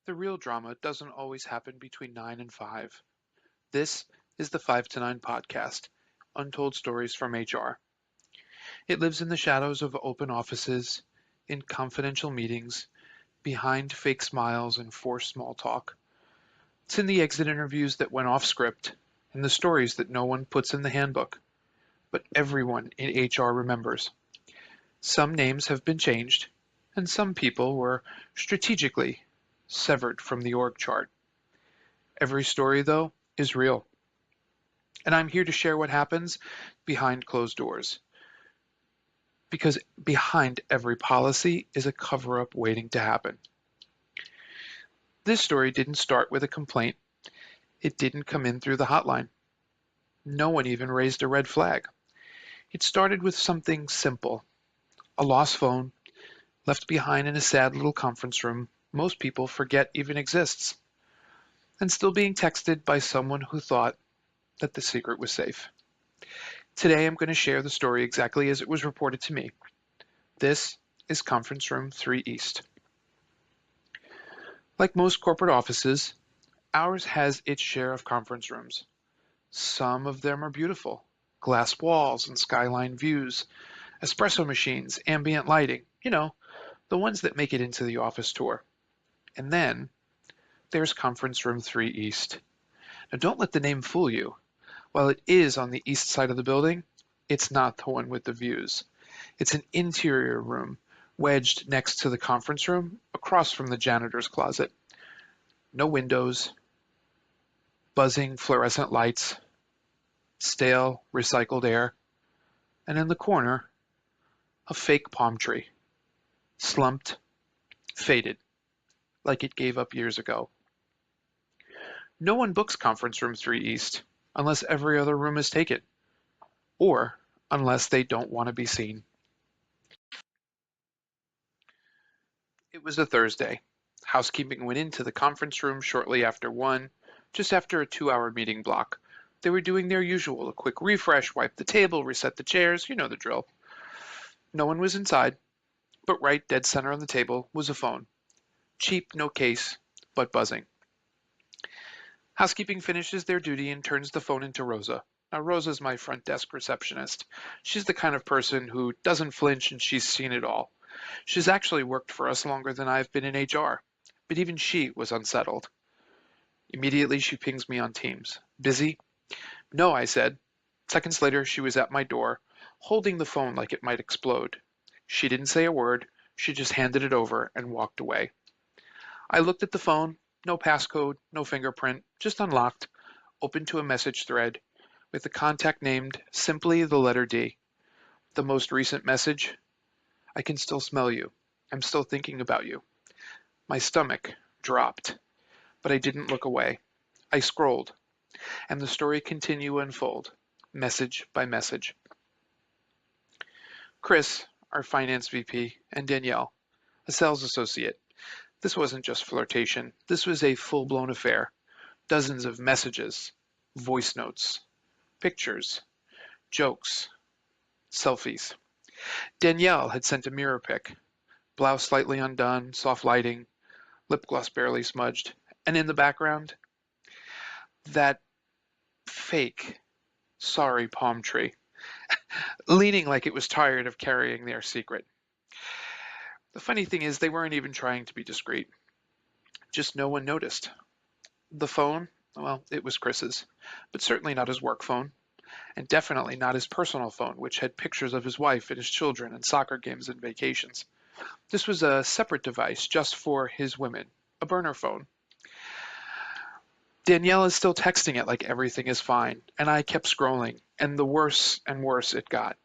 The real drama doesn't always happen between 9 and 5. This is the 5 to 9 podcast, Untold Stories from HR. It lives in the shadows of open offices, in confidential meetings, behind fake smiles and forced small talk. It's in the exit interviews that went off script, and the stories that no one puts in the handbook, but everyone in HR remembers. Some names have been changed, and some people were strategically severed from the org chart. Every story, though, is real. And I'm here to share what happens behind closed doors. Because behind every policy is a cover up waiting to happen. This story didn't start with a complaint, it didn't come in through the hotline. No one even raised a red flag. It started with something simple, a lost phone left behind in a sad little conference room most people forget even exists, and still being texted by someone who thought that the secret was safe. Today I'm going to share the story exactly as it was reported to me. This is Conference Room 3 East. Like most corporate offices, ours has its share of conference rooms. Some of them are beautiful, glass walls and skyline views, espresso machines, ambient lighting, the ones that make it into the office tour. And then there's Conference Room 3 East. Now don't let the name fool you. While it is on the east side of the building, it's not the one with the views. It's an interior room wedged next to the conference room across from the janitor's closet. No windows, buzzing fluorescent lights, stale recycled air, and in the corner, a fake palm tree, slumped, faded, like it gave up years ago. No one books Conference Room 3 East unless every other room is taken, or unless they don't want to be seen. It was a Thursday. Housekeeping went into the conference room shortly after 1, just after a 2-hour meeting block. They were doing their usual, a quick refresh, wipe the table, reset the chairs, you know the drill. No one was inside, but right dead center on the table was a phone. Cheap, no case, but buzzing. Housekeeping finishes their duty and turns the phone into Rosa. Now, Rosa's my front desk receptionist. She's the kind of person who doesn't flinch and she's seen it all. She's actually worked for us longer than I've been in HR, but even she was unsettled. Immediately, she pings me on Teams. Busy? No, I said. Seconds later, she was at my door, holding the phone like it might explode. She didn't say a word. She just handed it over and walked away. I looked at the phone. No passcode, no fingerprint, just unlocked, open to a message thread, with the contact named simply the letter D. The most recent message: I can still smell you. I'm still thinking about you. My stomach dropped, but I didn't look away. I scrolled, and the story continued to unfold, message by message. Chris, our finance VP, and Danielle, a sales associate. This wasn't just flirtation. This was a full-blown affair. Dozens of messages, voice notes, pictures, jokes, selfies. Danielle had sent a mirror pic. Blouse slightly undone, soft lighting, lip gloss barely smudged, and in the background, that fake, sorry palm tree, leaning like it was tired of carrying their secret. The funny thing is, they weren't even trying to be discreet. Just no one noticed. The phone, well, it was Chris's, but certainly not his work phone, and definitely not his personal phone, which had pictures of his wife and his children and soccer games and vacations. This was a separate device just for his women, a burner phone. Danielle is still texting it like everything is fine, and I kept scrolling, and the worse and worse it got.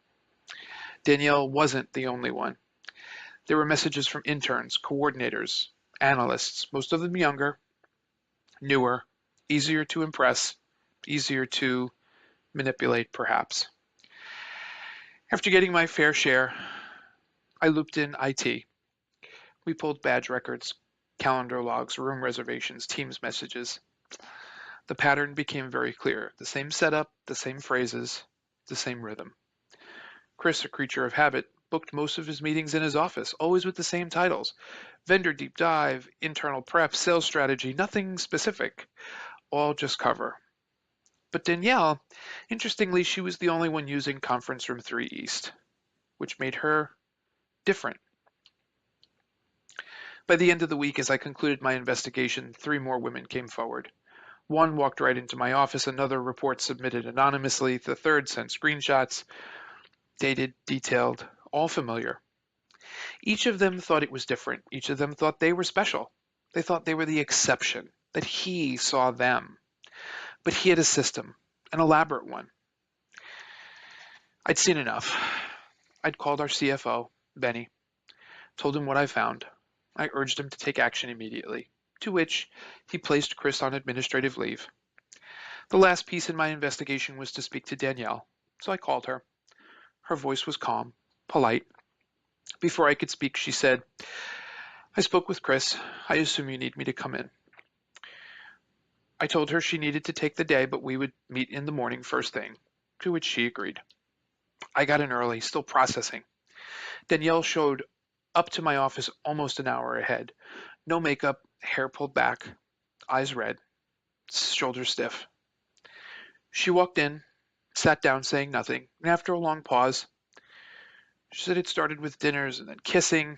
Danielle wasn't the only one. There were messages from interns, coordinators, analysts, most of them younger, newer, easier to impress, easier to manipulate, perhaps. After getting my fair share, I looped in IT. We pulled badge records, calendar logs, room reservations, Teams messages. The pattern became very clear. The same setup, the same phrases, the same rhythm. Chris, a creature of habit, booked most of his meetings in his office, always with the same titles: vendor deep dive, internal prep, sales strategy, nothing specific, all just cover. But Danielle, interestingly, she was the only one using Conference Room 3 East, which made her different. By the end of the week, as I concluded my investigation, 3 more women came forward. One walked right into my office, another report submitted anonymously, the third sent screenshots, dated, detailed, all familiar. Each of them thought it was different. Each of them thought they were special. They thought they were the exception, that he saw them. But he had a system, an elaborate one. I'd seen enough. I'd called our CFO, Benny, told him what I found. I urged him to take action immediately, to which he placed Chris on administrative leave. The last piece in my investigation was to speak to Danielle, so I called her. Her voice was calm, polite. Before I could speak, she said, "I spoke with Chris. I assume you need me to come in." I told her she needed to take the day, but we would meet in the morning first thing, to which she agreed. I got in early, still processing. Danielle showed up to my office almost an hour ahead. No makeup, hair pulled back, eyes red, shoulders stiff. She walked in, sat down saying nothing, and after a long pause, she said it started with dinners and then kissing,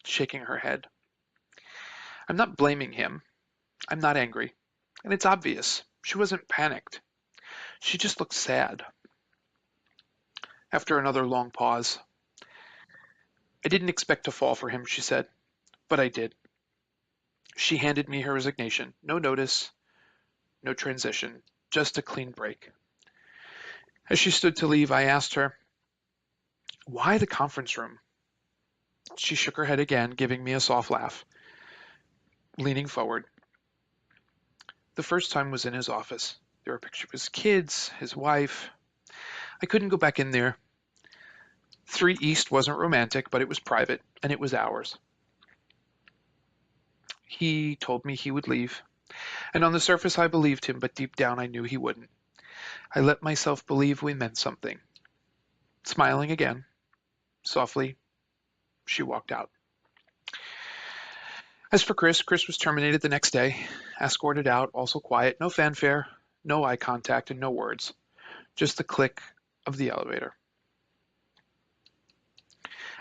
shaking her head. I'm not blaming him. I'm not angry. And it's obvious. She wasn't panicked. She just looked sad. After another long pause, "I didn't expect to fall for him," she said, "but I did." She handed me her resignation. No notice, no transition, just a clean break. As she stood to leave, I asked her, "Why the conference room?" She shook her head again, giving me a soft laugh, leaning forward. The first time was in his office. There were pictures of his kids, his wife. I couldn't go back in there. 3 East wasn't romantic, but it was private, and it was ours. He told me he would leave, and on the surface I believed him, but deep down I knew he wouldn't. I let myself believe we meant something. Smiling again, softly, she walked out. As for Chris, Chris was terminated the next day, escorted out, also quiet, no fanfare, no eye contact, and no words, just the click of the elevator.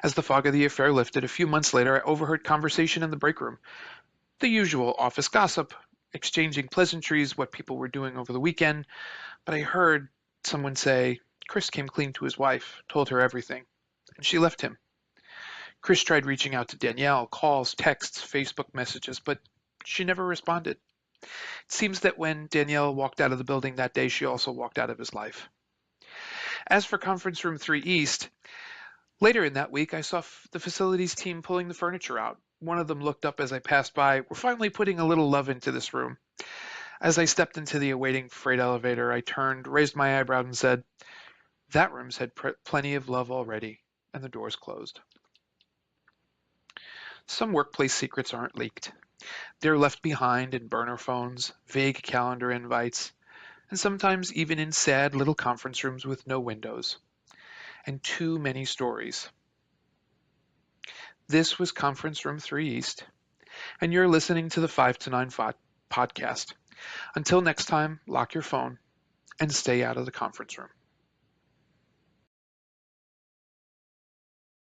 As the fog of the affair lifted, a few months later, I overheard conversation in the break room. The usual office gossip, exchanging pleasantries, what people were doing over the weekend, but I heard someone say, "Chris came clean to his wife, told her everything, and she left him." Chris tried reaching out to Danielle, calls, texts, Facebook messages, but she never responded. It seems that when Danielle walked out of the building that day, she also walked out of his life. As for Conference Room 3 East, later in that week, I saw the facilities team pulling the furniture out. One of them looked up as I passed by. "We're finally putting a little love into this room." As I stepped into the awaiting freight elevator, I turned, raised my eyebrows, and said, "That room's had plenty of love already," and the doors closed. Some workplace secrets aren't leaked. They're left behind in burner phones, vague calendar invites, and sometimes even in sad little conference rooms with no windows, and too many stories. This was Conference Room 3 East, and you're listening to the 5 to 9 podcast. Until next time, lock your phone and stay out of the conference room.